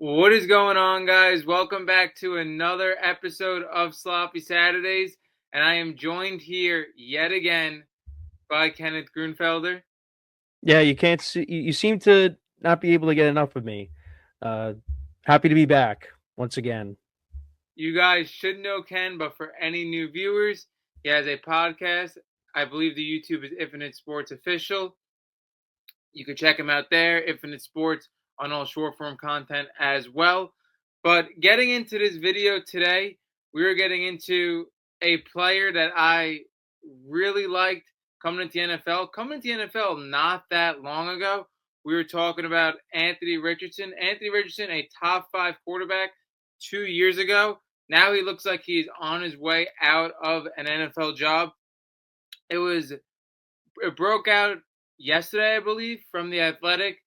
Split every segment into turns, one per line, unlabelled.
What is going on, guys? Welcome back to another episode of Sloppy Saturdays. And I am joined here yet again by Kenneth Grunfelder.
Yeah, you can't see. You seem to not be able to get enough of me. Uh, Happy to be back once again.
You guys should know Ken, but for any new viewers, he has a podcast. I believe the YouTube is Infinite Sports Official. You can check him out there, Infinite Sports, on all short form content as well. But getting into this video today, we are getting into a player that I really liked coming into the NFL. Coming into the NFL not that long ago, we were talking about Anthony Richardson. Anthony Richardson, a top 5 quarterback 2 years ago. Now he looks like he's on his way out of an NFL job. It broke out yesterday, I believe, from The Athletic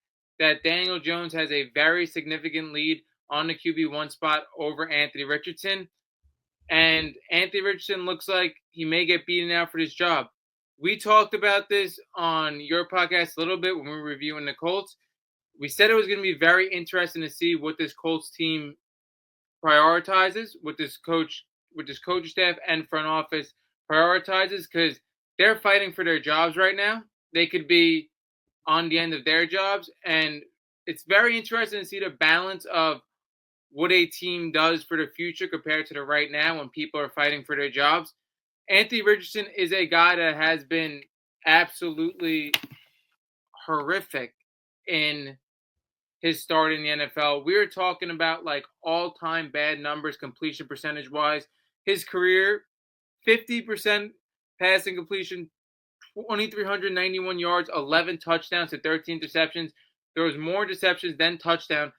that Daniel Jones has a very significant lead on the QB1 spot over Anthony Richardson. And Anthony Richardson looks like he may get beaten out for this job. We talked about this on your podcast a little bit when we were reviewing the Colts. We said it was going to be very interesting to see what this Colts team prioritizes, what this coach staff and front office prioritizes, because they're fighting for their jobs right now. They could be on the end of their jobs, and it's very interesting to see the balance of what a team does for the future compared to the right now when people are fighting for their jobs. Anthony Richardson is a guy that has been absolutely horrific in his start in the NFL. We were talking about like all-time bad numbers, completion percentage wise. His career, 50% passing completion, 2,391 yards, 11 touchdowns to 13 interceptions. There was more interceptions than touchdown.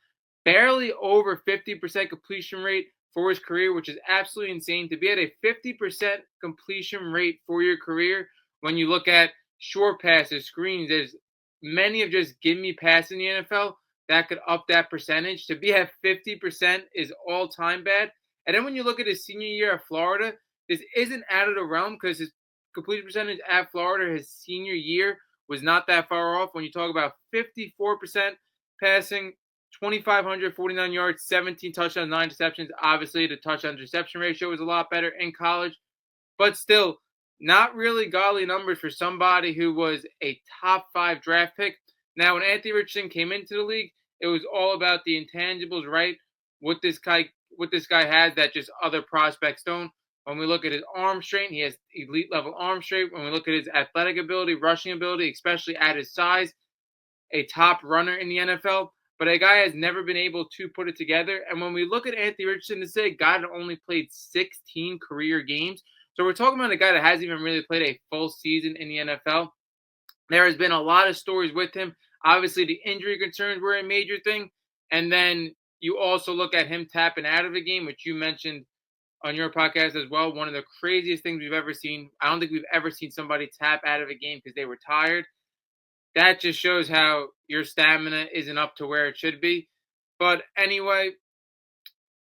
Barely over 50% completion rate for his career, which is absolutely insane. To be at a 50% completion rate for your career when you look at short passes, screens, there's many of just give me pass in the NFL that could up that percentage. To be at 50% is all time bad. And then when you look at his senior year at Florida, this isn't out of the realm because his completion percentage at Florida his senior year was not that far off. When you talk about 54% passing, 2,549 yards, 17 touchdowns, 9 interceptions. Obviously, the touchdown reception ratio was a lot better in college, but still, not really godly numbers for somebody who was a top 5 draft pick. Now, when Anthony Richardson came into the league, it was all about the intangibles, right? What this guy has that just other prospects don't. When we look at his arm strength, he has elite level arm strength. When we look at his athletic ability, rushing ability, especially at his size, a top runner in the NFL. But a guy has never been able to put it together. And when we look at Anthony Richardson, this is a guy that only played 16 career games. So we're talking about a guy that hasn't even really played a full season in the NFL. There has been a lot of stories with him. Obviously, the injury concerns were a major thing. And then you also look at him tapping out of the game, which you mentioned on your podcast as well. One of the craziest things we've ever seen. I don't think we've ever seen somebody tap out of a game because they were tired. That just shows how your stamina isn't up to where it should be. But anyway,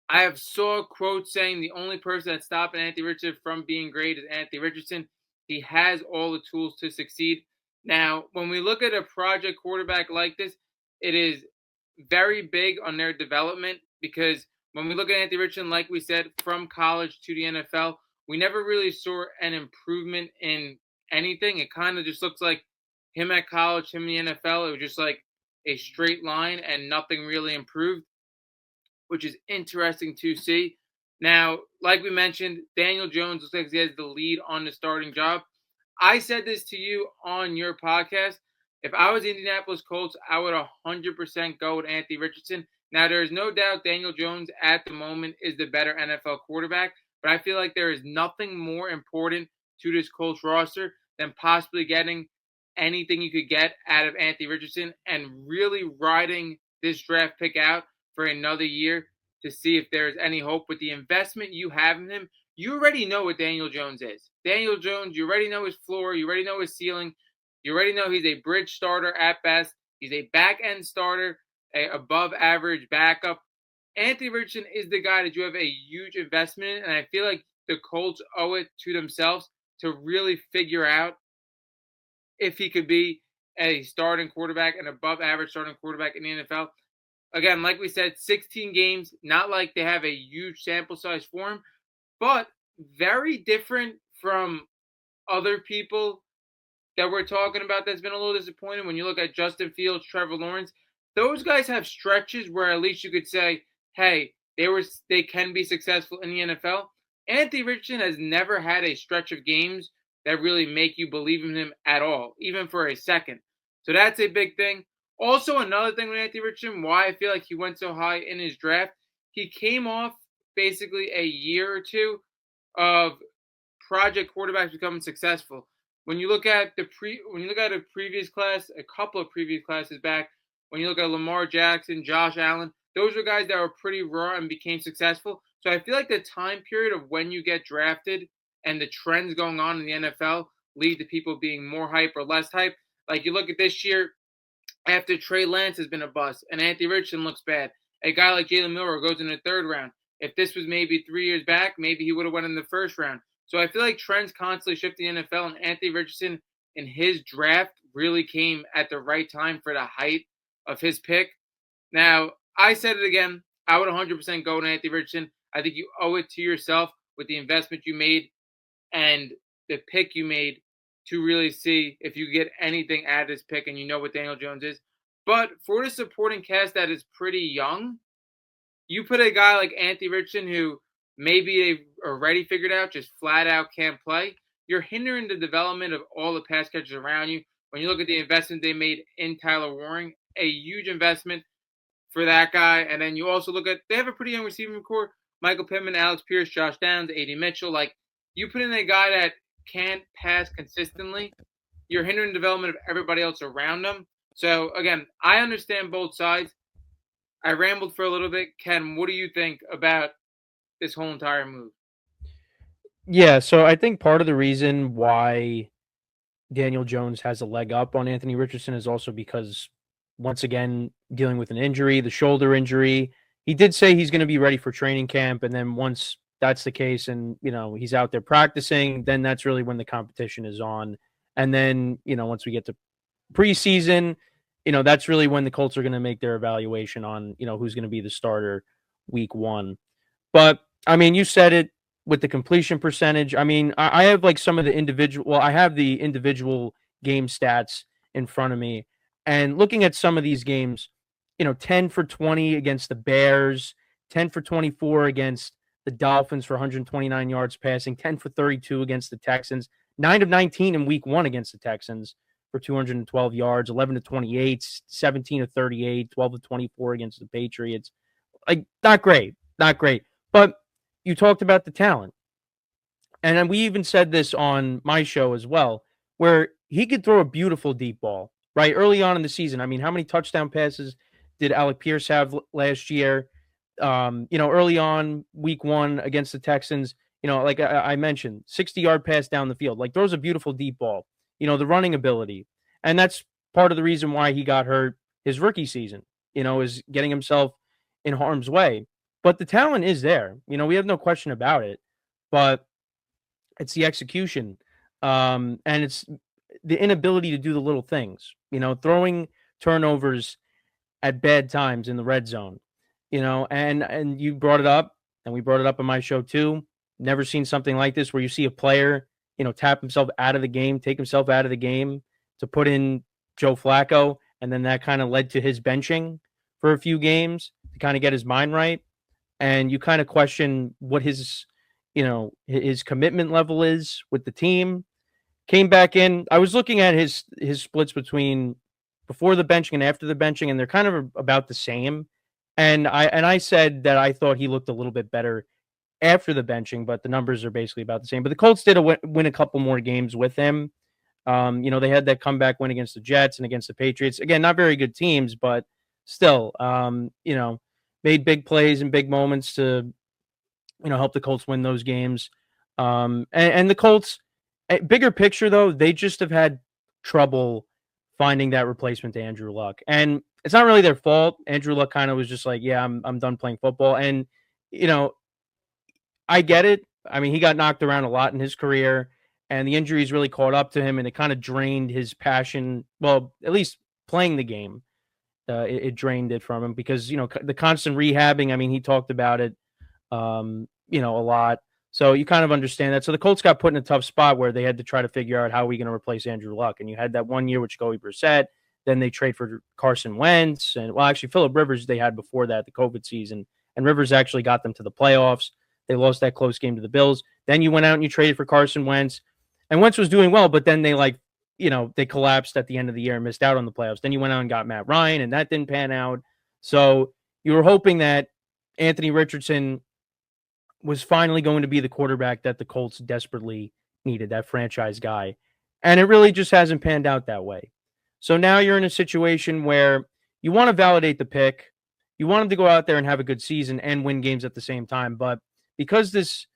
I have saw quotes saying the only person that's stopping Anthony Richardson from being great is Anthony Richardson. He has all the tools to succeed. Now, when we look at a project quarterback like this, it is very big on their development because when we look at Anthony Richardson, like we said, from college to the NFL, we never really saw an improvement in anything. It kind of just looks like him at college, him in the NFL. It was just like a straight line and nothing really improved, which is interesting to see. Now, like we mentioned, Daniel Jones looks like he has the lead on the starting job. I said this to you on your podcast. If I was the Indianapolis Colts, I would 100% go with Anthony Richardson. Now, there is no doubt Daniel Jones at the moment is the better NFL quarterback, but I feel like there is nothing more important to this Colts roster than possibly getting anything you could get out of Anthony Richardson and really riding this draft pick out for another year to see if there's any hope with the investment you have in him. You already know what Daniel Jones is. Daniel Jones, you already know his floor. You already know his ceiling. You already know he's a bridge starter at best. He's a back end starter, a above average backup. Anthony Richardson is the guy that you have a huge investment in, and I feel like the Colts owe it to themselves to really figure out if he could be a starting quarterback, an above average starting quarterback in the NFL. again, like we said, 16 games, not like they have a huge sample size for him, but very different from other people that we're talking about that's been a little disappointing. When you look at Justin Fields, Trevor Lawrence, those guys have stretches where at least you could say, hey, they can be successful in the NFL. Anthony Richardson has never had a stretch of games that really make you believe in him at all, even for a second. So that's a big thing. Also, another thing with Anthony Richardson, why I feel like he went so high in his draft, he came off basically a year or two of project quarterbacks becoming successful. When you look at a previous class, a couple of previous classes back, when you look at Lamar Jackson, Josh Allen, those were guys that were pretty raw and became successful. So I feel like the time period of when you get drafted and the trends going on in the NFL lead to people being more hype or less hype. Like you look at this year, after Trey Lance has been a bust and Anthony Richardson looks bad, a guy like Jalen Milroe goes in the third round. If this was maybe 3 years back, maybe he would have went in the first round. So I feel like trends constantly shift in the NFL, and Anthony Richardson in his draft really came at the right time for the height of his pick. Now, I said it again. I would 100% go to Anthony Richardson. I think you owe it to yourself with the investment you made and the pick you made to really see if you get anything out of this pick and you know what Daniel Jones is. But for the supporting cast that is pretty young, you put a guy like Anthony Richardson who maybe already figured out, just flat out can't play. You're hindering the development of all the pass catchers around you. When you look at the investment they made in Tyler Warren, a huge investment for that guy. And then you also look at, they have a pretty young receiving core. Michael Pittman, Alex Pierce, Josh Downs, A.D. Mitchell. Like, you put in a guy that can't pass consistently, you're hindering the development of everybody else around them. So, again, I understand both sides. I rambled for a little bit. Ken, what do you think about this whole entire move?
Yeah, so I think part of the reason why Daniel Jones has a leg up on Anthony Richardson is also because, once again, dealing with an injury, the shoulder injury. He did say he's going to be ready for training camp, and then once that's the case, and he's out there practicing, then that's really when the competition is on. And then once we get to preseason, that's really when the Colts are going to make their evaluation on who's going to be the starter week 1. But I mean, you said it with the completion percentage. I mean, I have like some of the individual. Well, I have the individual game stats in front of me, and looking at some of these games, 10 for 20 against the Bears, 10 for 24 against the Dolphins for 129 yards passing, 10 for 32 against the Texans, 9 of 19 in week 1 against the Texans for 212 yards, 11 to 28, 17 to 38, 12 to 24 against the Patriots. Like, not great, not great. But you talked about the talent. And then we even said this on my show as well, where he could throw a beautiful deep ball, right? Early on in the season. I mean, how many touchdown passes did Alec Pierce have last year? Early on, week 1 against the Texans, like I mentioned, 60-yard pass down the field. Like, throws a beautiful deep ball, the running ability. And that's part of the reason why he got hurt his rookie season, is getting himself in harm's way. But the talent is there. We have no question about it. But it's the execution. And it's the inability to do the little things, throwing turnovers at bad times in the red zone, and you brought it up, and we brought it up on my show too. Never seen something like this where you see a player, tap himself out of the game, take himself out of the game to put in Joe Flacco. And then that kind of led to his benching for a few games to kind of get his mind right. And you kind of question what his commitment level is with the team. Came back in. I was looking at his splits between before the benching and after the benching, and they're kind of about the same. And I said that I thought he looked a little bit better after the benching, but the numbers are basically about the same. But the Colts did win a couple more games with him. They had that comeback win against the Jets and against the Patriots. Again, not very good teams, but still, made big plays and big moments to, help the Colts win those games. And the Colts, bigger picture though, they just have had trouble finding that replacement to Andrew Luck. And it's not really their fault. Andrew Luck kind of was just like, yeah, I'm done playing football. And, I get it. I mean, he got knocked around a lot in his career, and the injuries really caught up to him, and it kind of drained his passion. Well, at least playing the game. it drained it from him because the constant rehabbing. I mean, he talked about it, a lot. So you kind of understand that. So the Colts got put in a tough spot where they had to try to figure out how are we going to replace Andrew Luck. And you had that 1 year with Jacoby Brissett. Then they trade for Carson Wentz. And well, actually, Phillip Rivers they had before that, the COVID season. And Rivers actually got them to the playoffs. They lost that close game to the Bills. Then you went out and you traded for Carson Wentz. And Wentz was doing well, but then they collapsed at the end of the year and missed out on the playoffs. Then you went out and got Matt Ryan, and that didn't pan out. So you were hoping that Anthony Richardson was finally going to be the quarterback that the Colts desperately needed, that franchise guy. And it really just hasn't panned out that way. So now you're in a situation where you want to validate the pick. You want him to go out there and have a good season and win games at the same time. But because this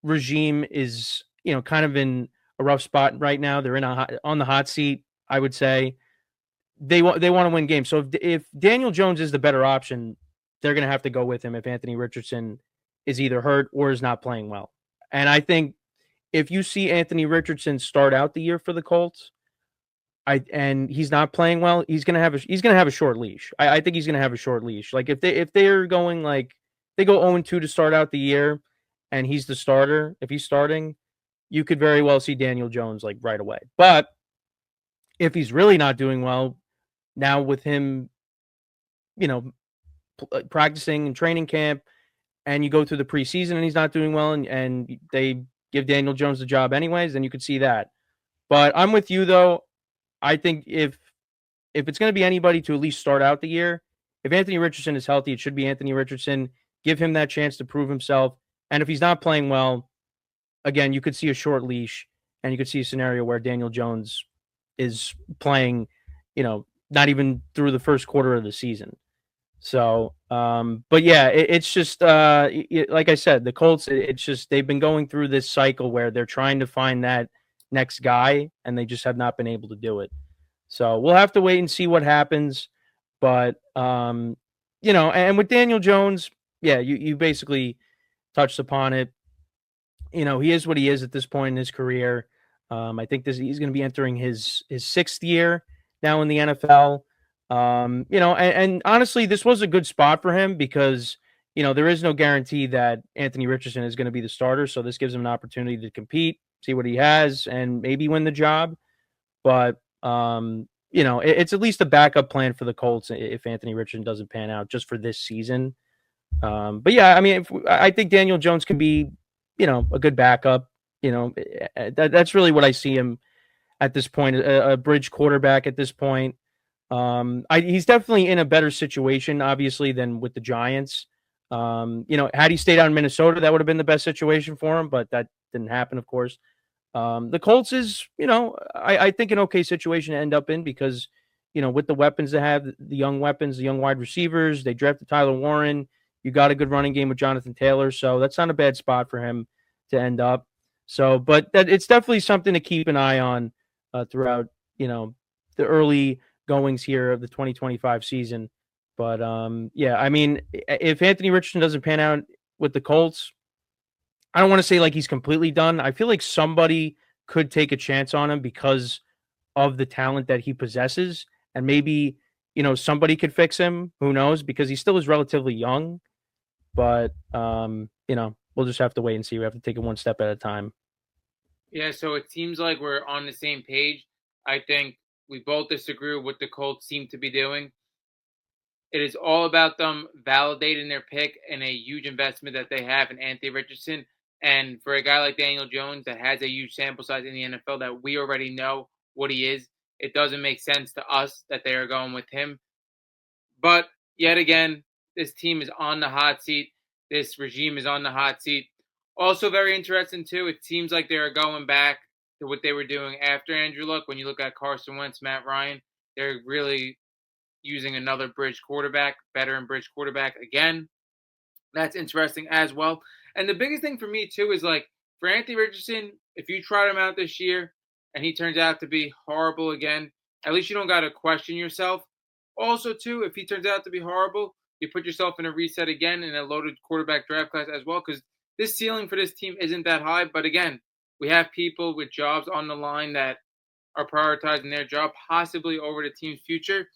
regime is, kind of in a rough spot right now, they're on the hot seat, I would say. They want to win games. So if Daniel Jones is the better option, they're going to have to go with him if Anthony Richardson is either hurt or is not playing well. And I think if you see Anthony Richardson start out the year for the Colts, and he's not playing well, he's gonna have a short leash. I think he's gonna have a short leash. Like if they're going like they go 0-2 to start out the year, and he's the starter, if he's starting, you could very well see Daniel Jones like right away. But if he's really not doing well now with him, practicing and training camp, and you go through the preseason and he's not doing well, and they give Daniel Jones the job anyways, then you could see that. But I'm with you though. I think if it's going to be anybody to at least start out the year, if Anthony Richardson is healthy, it should be Anthony Richardson. Give him that chance to prove himself. And if he's not playing well, again, you could see a short leash, and you could see a scenario where Daniel Jones is playing, not even through the first quarter of the season. So, but yeah, it's just like I said, the Colts. It's just they've been going through this cycle where they're trying to find that next guy, and they just have not been able to do it. So we'll have to wait and see what happens. But and with Daniel Jones, yeah, you basically touched upon it. He is what he is at this point in his career. I think he's going to be entering his sixth year now in the NFL. And honestly, this was a good spot for him because, there is no guarantee that Anthony Richardson is going to be the starter. So this gives him an opportunity to compete, see what he has, and maybe win the job. But, it's at least a backup plan for the Colts if Anthony Richardson doesn't pan out just for this season. But yeah, I mean, I think Daniel Jones can be, a good backup. That's really what I see him at this point, a bridge quarterback at this point. He's definitely in a better situation, obviously, than with the Giants. Had he stayed out in Minnesota, that would have been the best situation for him, but that didn't happen, of course. The Colts is, I think an okay situation to end up in because, with the weapons they have, the young weapons, the young wide receivers, they drafted Tyler Warren. You got a good running game with Jonathan Taylor, so that's not a bad spot for him to end up. So, but it's definitely something to keep an eye on throughout, the early goings here of the 2025 season. But yeah, I mean, if Anthony Richardson doesn't pan out with the Colts, I don't want to say like he's completely done. I feel like somebody could take a chance on him because of the talent that he possesses, and maybe somebody could fix him. Who knows? Because he still is relatively young. But we'll just have to wait and see. We have to take it one step at a time.
Yeah, so it seems like we're on the same page. I think we both disagree with what the Colts seem to be doing. It is all about them validating their pick and a huge investment that they have in Anthony Richardson. And for a guy like Daniel Jones that has a huge sample size in the NFL that we already know what he is, it doesn't make sense to us that they are going with him. But yet again, this team is on the hot seat. This regime is on the hot seat. Also very interesting, too, it seems like they are going back to what they were doing after Andrew Luck. When you look at Carson Wentz, Matt Ryan, they're really using another bridge quarterback, veteran bridge quarterback again. That's interesting as well. And the biggest thing for me, too, is like for Anthony Richardson, if you tried him out this year and he turns out to be horrible again, at least you don't got to question yourself. Also, too, if he turns out to be horrible, you put yourself in a reset again in a loaded quarterback draft class as well, because this ceiling for this team isn't that high. But again, we have people with jobs on the line that are prioritizing their job possibly over the team's future.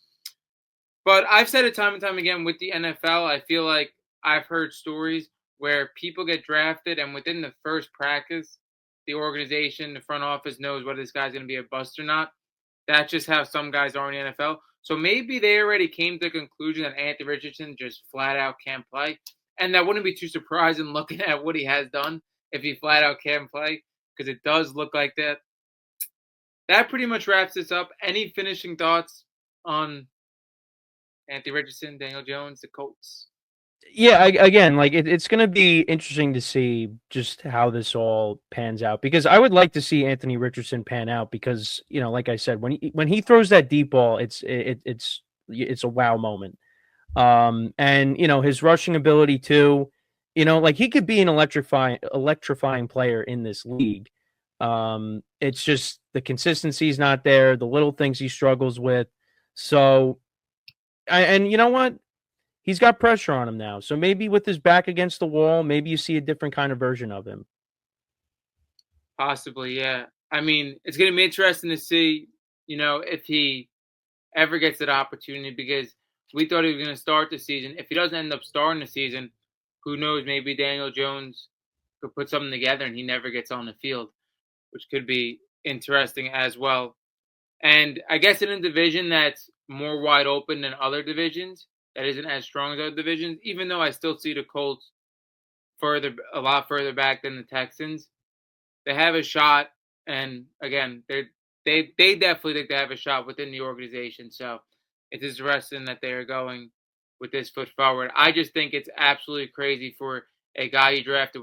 But I've said it time and time again with the NFL. I feel like I've heard stories where people get drafted, and within the first practice, the organization, the front office knows whether this guy's going to be a bust or not. That's just how some guys are in the NFL. So maybe they already came to the conclusion that Anthony Richardson just flat out can't play. And that wouldn't be too surprising looking at what he has done if he flat out can't play, because it does look like that. That pretty much wraps this up. Any finishing thoughts on Anthony Richardson, Daniel Jones, the Colts?
Yeah, again, like it's going to be interesting to see just how this all pans out because I would like to see Anthony Richardson pan out because like I said, when he throws that deep ball, it's a wow moment. And his rushing ability too, like he could be an electrifying player in this league. It's just the consistency's not there, the little things he struggles with. So, and you know what? He's got pressure on him now. So maybe with his back against the wall, maybe you see a different kind of version of him.
Possibly, yeah. I mean, it's going to be interesting to see, if he ever gets that opportunity because we thought he was going to start the season. If he doesn't end up starting the season, who knows? Maybe Daniel Jones could put something together and he never gets on the field, which could be interesting as well. And I guess in a division that's more wide open than other divisions, that isn't as strong as other divisions, even though I still see the Colts a lot further back than the Texans, they have a shot. And again, they definitely think they have a shot within the organization. So it's interesting that they are going with this foot forward. I just think it's absolutely crazy for a guy you drafted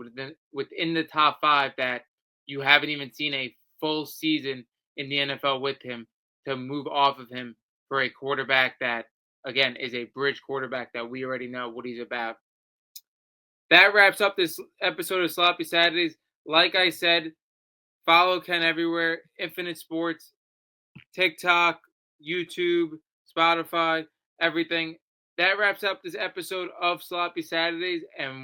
within the top five that you haven't even seen a full season in the NFL with him to move off of him for a quarterback that, again, is a bridge quarterback that we already know what he's about. That wraps up this episode of Sloppy Saturdays. Like I said, follow Ken everywhere, Infinite Sports, TikTok, YouTube, Spotify, everything. That wraps up this episode of Sloppy Saturdays, and